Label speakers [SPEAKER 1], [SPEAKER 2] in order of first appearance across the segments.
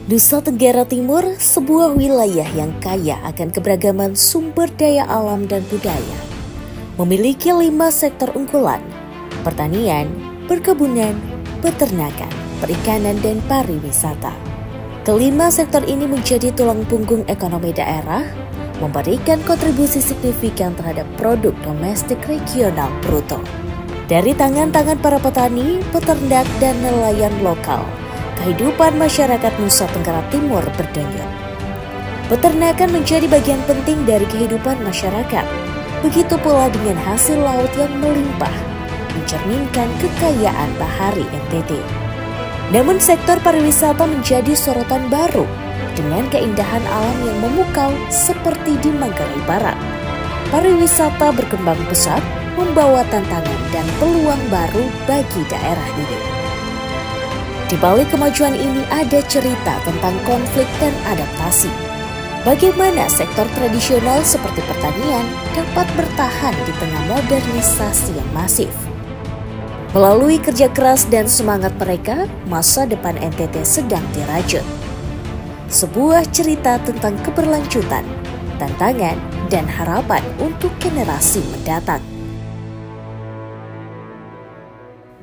[SPEAKER 1] Nusa Tenggara Timur, sebuah wilayah yang kaya akan keberagaman sumber daya alam dan budaya. Memiliki 5 sektor unggulan: pertanian, perkebunan, peternakan, perikanan, dan pariwisata. Kelima sektor ini menjadi tulang punggung ekonomi daerah, memberikan kontribusi signifikan terhadap produk domestik regional bruto. Dari tangan-tangan para petani, peternak, dan nelayan lokal, kehidupan masyarakat Nusa Tenggara Timur berdenyut. Peternakan menjadi bagian penting dari kehidupan masyarakat. Begitu pula dengan hasil laut yang melimpah, mencerminkan kekayaan bahari NTT. Namun sektor pariwisata menjadi sorotan baru dengan keindahan alam yang memukau seperti di Manggarai Barat. Pariwisata berkembang pesat, membawa tantangan dan peluang baru bagi daerah ini. Di balik kemajuan ini ada cerita tentang konflik dan adaptasi. Bagaimana sektor tradisional seperti pertanian dapat bertahan di tengah modernisasi yang masif. Melalui kerja keras dan semangat mereka, masa depan NTT sedang dirajut. Sebuah cerita tentang keberlanjutan, tantangan, dan harapan untuk generasi mendatang.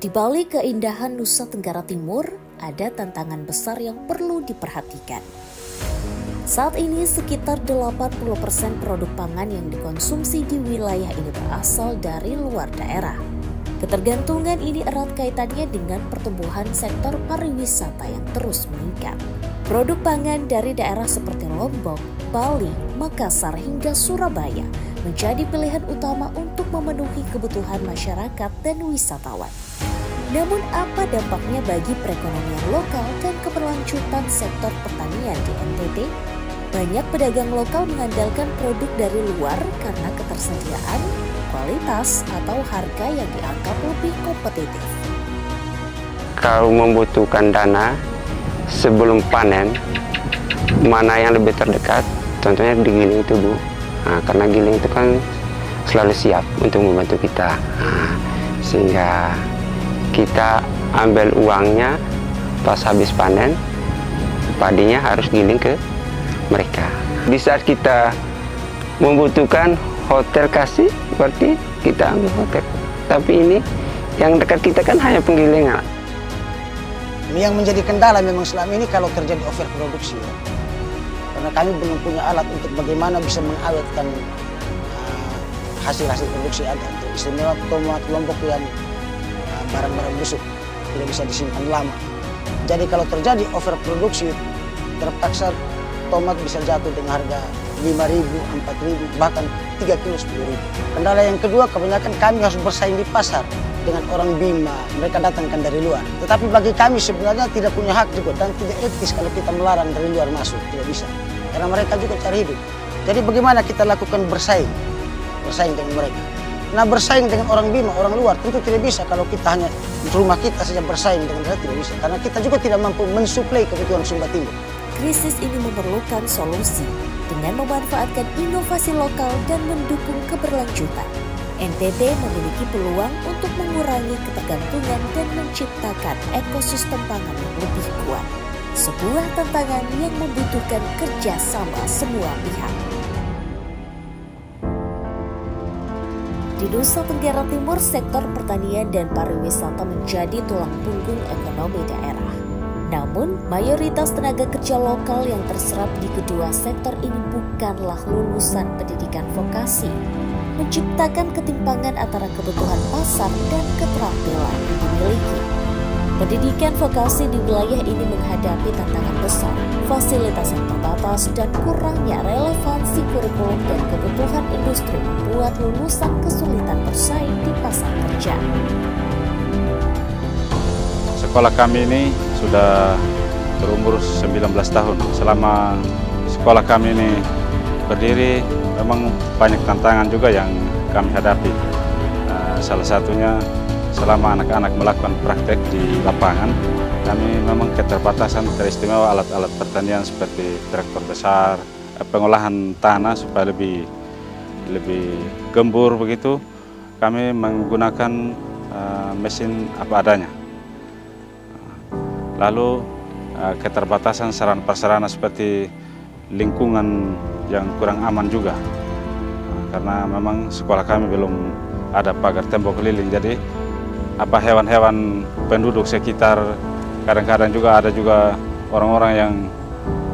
[SPEAKER 1] Di balik keindahan Nusa Tenggara Timur, ada tantangan besar yang perlu diperhatikan. Saat ini sekitar 80% produk pangan yang dikonsumsi di wilayah ini berasal dari luar daerah. Ketergantungan ini erat kaitannya dengan pertumbuhan sektor pariwisata yang terus meningkat. Produk pangan dari daerah seperti Lombok, Bali, Makassar hingga Surabaya menjadi pilihan utama untuk memenuhi kebutuhan masyarakat dan wisatawan. Namun apa dampaknya bagi perekonomian lokal dan keberlanjutan sektor pertanian di NTT? Banyak pedagang lokal mengandalkan produk dari luar karena ketersediaan, kualitas, atau harga yang dianggap lebih kompetitif.
[SPEAKER 2] Kalau membutuhkan dana sebelum panen, mana yang lebih terdekat? Contohnya di Giling itu, Bu. Nah, karena Giling itu kan selalu siap untuk membantu kita. Nah, sehingga kita ambil uangnya pas habis panen, padinya harus giling ke mereka. Di saat kita membutuhkan hotel kasih, berarti kita ambil hotel. Tapi ini yang dekat kita kan hanya penggilingan.
[SPEAKER 3] Yang menjadi kendala memang selama ini kalau terjadi overproduksi, ya. Karena kami belum punya alat untuk bagaimana bisa mengawetkan hasil-hasil produksi ada. Istimewa tomat Lombok yang barang-barang busuk tidak bisa disimpan lama. Jadi kalau terjadi overproduksi, terpaksa tomat bisa jatuh dengan harga 5.000, 4.000, bahkan 3 kilo 10.000. Kendala yang kedua, kebanyakan kami harus bersaing di pasar dengan orang Bima, mereka datangkan dari luar. Tetapi bagi kami sebenarnya tidak punya hak juga dan tidak etis kalau kita melarang dari luar masuk, tidak bisa. Karena mereka juga cari hidup. Jadi bagaimana kita lakukan bersaing dengan mereka. Nah, bersaing dengan orang Bima, orang luar tentu tidak bisa kalau kita hanya rumah kita saja bersaing dengan mereka, tidak bisa. Karena kita juga tidak mampu mensuplai kebutuhan Sumba Timur.
[SPEAKER 1] Krisis ini memerlukan solusi dengan memanfaatkan inovasi lokal dan mendukung keberlanjutan. NTT memiliki peluang untuk mengurangi ketergantungan dan menciptakan ekosistem pangan yang lebih kuat. Sebuah tantangan yang membutuhkan kerjasama semua pihak. Di Nusa Tenggara Timur, sektor pertanian dan pariwisata menjadi tulang punggung ekonomi daerah. Namun, mayoritas tenaga kerja lokal yang terserap di kedua sektor ini bukanlah lulusan pendidikan vokasi, menciptakan ketimpangan antara kebutuhan pasar dan keterampilan yang dimiliki. Pendidikan vokasi di wilayah ini menghadapi tantangan besar, fasilitas yang terbatas, dan kurangnya relevansi kurikulum dan kebutuhan industri membuat lulusan kesulitan bersaing di pasar kerja.
[SPEAKER 4] Sekolah kami ini sudah berumur 19 tahun. Selama sekolah kami ini berdiri, memang banyak tantangan juga yang kami hadapi. Salah satunya selama anak-anak melakukan praktek di lapangan, kami memang keterbatasan teristimewa alat-alat pertanian seperti traktor besar, pengolahan tanah supaya lebih gembur begitu. Kami menggunakan mesin apa adanya. Lalu keterbatasan sarana prasarana seperti lingkungan yang kurang aman juga. Karena memang sekolah kami belum ada pagar tembok keliling, jadi hewan-hewan penduduk sekitar, kadang-kadang juga ada juga orang-orang yang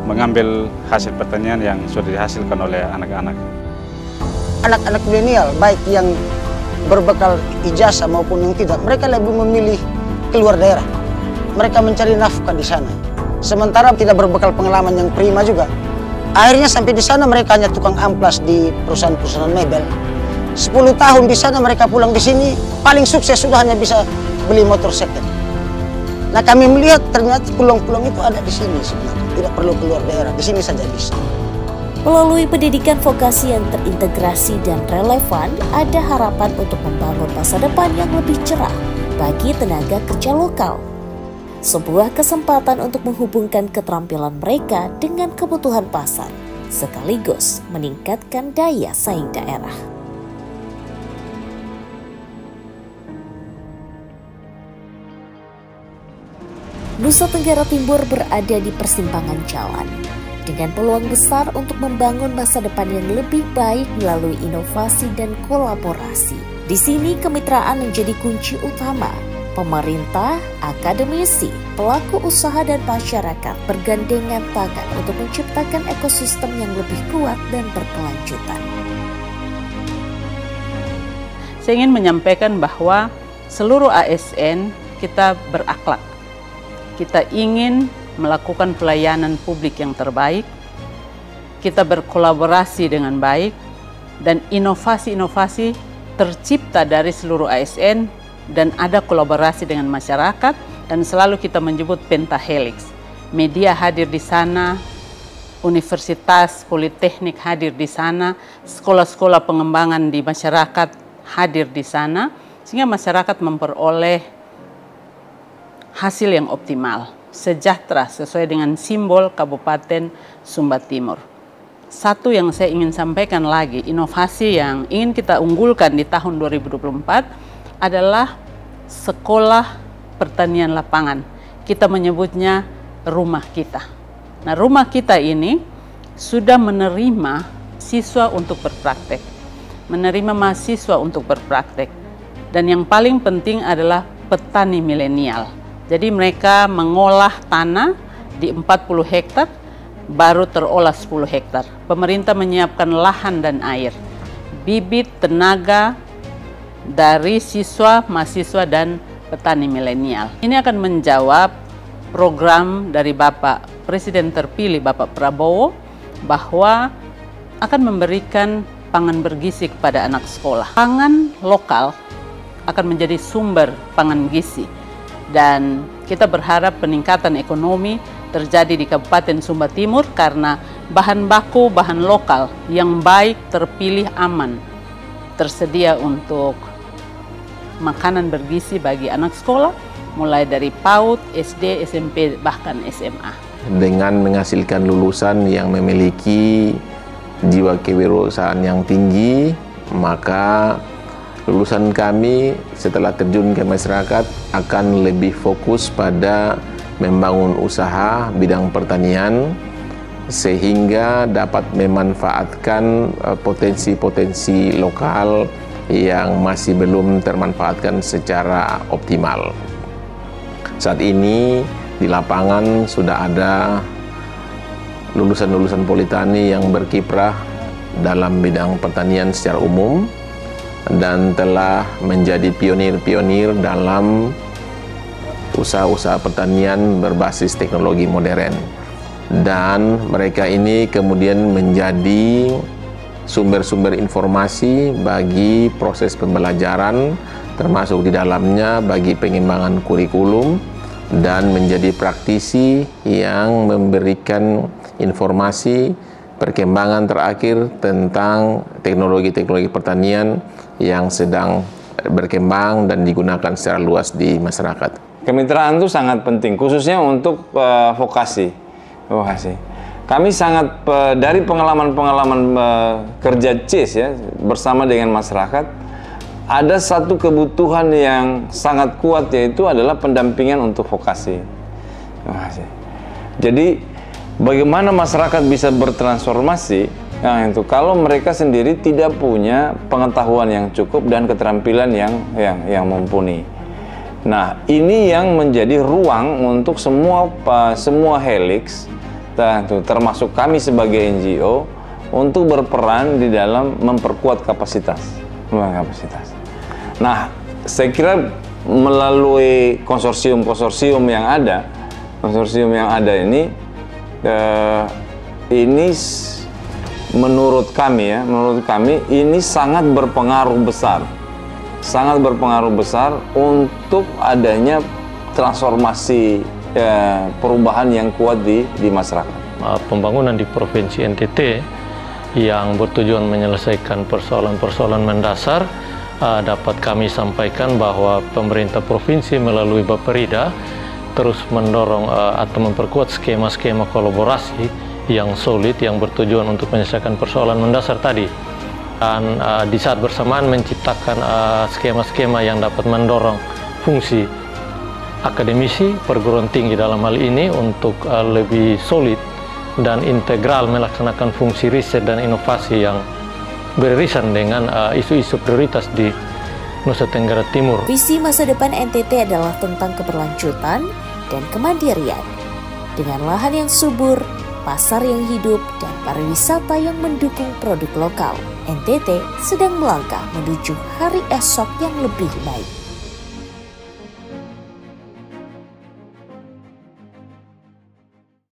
[SPEAKER 4] mengambil hasil pertanian yang sudah dihasilkan oleh anak-anak.
[SPEAKER 3] Anak-anak milenial, baik yang berbekal ijazah maupun yang tidak, mereka lebih memilih keluar daerah. Mereka mencari nafkah di sana. Sementara tidak berbekal pengalaman yang prima juga. Akhirnya sampai di sana mereka hanya tukang amplas di perusahaan-perusahaan mebel. 10 tahun di sana mereka pulang di sini, paling sukses sudah hanya bisa beli motor second. Nah, kami melihat ternyata peluang-peluang itu ada di sini sebenarnya. Tidak perlu keluar daerah, di sini saja bisa.
[SPEAKER 1] Melalui pendidikan vokasi yang terintegrasi dan relevan, ada harapan untuk membangun masa depan yang lebih cerah bagi tenaga kerja lokal. Sebuah kesempatan untuk menghubungkan keterampilan mereka dengan kebutuhan pasar, sekaligus meningkatkan daya saing daerah. Nusa Tenggara Timur berada di persimpangan jalan, dengan peluang besar untuk membangun masa depan yang lebih baik melalui inovasi dan kolaborasi. Di sini kemitraan menjadi kunci utama. Pemerintah, akademisi, pelaku usaha dan masyarakat bergandengan tangan untuk menciptakan ekosistem yang lebih kuat dan berkelanjutan.
[SPEAKER 5] Saya ingin menyampaikan bahwa seluruh ASN kita berakhlak. Kita ingin melakukan pelayanan publik yang terbaik, kita berkolaborasi dengan baik, dan inovasi-inovasi tercipta dari seluruh ASN dan ada kolaborasi dengan masyarakat, dan selalu kita menyebut pentahelix. Media hadir di sana, universitas, politeknik hadir di sana, sekolah-sekolah pengembangan di masyarakat hadir di sana, sehingga masyarakat memperoleh hasil yang optimal, sejahtera sesuai dengan simbol Kabupaten Sumba Timur. Satu yang saya ingin sampaikan lagi, inovasi yang ingin kita unggulkan di tahun 2024 adalah sekolah pertanian lapangan. Kita menyebutnya rumah kita. Nah, rumah kita ini sudah menerima siswa untuk berpraktek, menerima mahasiswa untuk berpraktek, dan yang paling penting adalah petani milenial. Jadi mereka mengolah tanah di 40 hektar, baru terolah 10 hektar. Pemerintah menyiapkan lahan dan air, bibit, tenaga dari siswa, mahasiswa, dan petani milenial. Ini akan menjawab program dari Bapak Presiden terpilih, Bapak Prabowo, bahwa akan memberikan pangan bergizi kepada anak sekolah. Pangan lokal akan menjadi sumber pangan gizi. Dan kita berharap peningkatan ekonomi terjadi di Kabupaten Sumba Timur karena bahan baku, bahan lokal yang baik, terpilih, aman, tersedia untuk makanan bergizi bagi anak sekolah, mulai dari PAUD, SD, SMP, bahkan SMA.
[SPEAKER 6] Dengan menghasilkan lulusan yang memiliki jiwa kewirausahaan yang tinggi, maka lulusan kami setelah terjun ke masyarakat akan lebih fokus pada membangun usaha bidang pertanian sehingga dapat memanfaatkan potensi-potensi lokal yang masih belum termanfaatkan secara optimal. Saat ini di lapangan sudah ada lulusan-lulusan Politani yang berkiprah dalam bidang pertanian secara umum dan telah menjadi pionir-pionir dalam usaha-usaha pertanian berbasis teknologi modern. Dan mereka ini kemudian menjadi sumber-sumber informasi bagi proses pembelajaran, termasuk di dalamnya bagi pengembangan kurikulum, dan menjadi praktisi yang memberikan informasi perkembangan terakhir tentang teknologi-teknologi pertanian yang sedang berkembang dan digunakan secara luas di masyarakat.
[SPEAKER 7] Kemitraan itu sangat penting, khususnya untuk vokasi. Kami sangat dari pengalaman-pengalaman kerja CIS ya bersama dengan masyarakat, ada satu kebutuhan yang sangat kuat, yaitu adalah pendampingan untuk vokasi. Jadi bagaimana masyarakat bisa bertransformasi? Nah, itu kalau mereka sendiri tidak punya pengetahuan yang cukup dan keterampilan yang mumpuni. Nah, ini yang menjadi ruang untuk semua helix, termasuk kami sebagai NGO, untuk berperan di dalam memperkuat kapasitas. Nah, saya kira melalui konsorsium yang ada ini menurut kami ini sangat berpengaruh besar untuk adanya transformasi perubahan yang kuat di masyarakat.
[SPEAKER 8] Pembangunan di Provinsi NTT yang bertujuan menyelesaikan persoalan-persoalan mendasar, dapat kami sampaikan bahwa pemerintah provinsi melalui Bapperida terus mendorong atau memperkuat skema-skema kolaborasi yang solid yang bertujuan untuk menyelesaikan persoalan mendasar tadi, dan di saat bersamaan menciptakan skema-skema yang dapat mendorong fungsi akademisi perguruan tinggi dalam hal ini untuk lebih solid dan integral melaksanakan fungsi riset dan inovasi yang beririsan dengan isu-isu prioritas di Nusa Tenggara Timur.
[SPEAKER 1] Visi masa depan NTT adalah tentang keberlanjutan dan kemandirian. Dengan lahan yang subur, pasar yang hidup, dan pariwisata yang mendukung produk lokal, NTT sedang melangkah menuju hari esok yang lebih baik.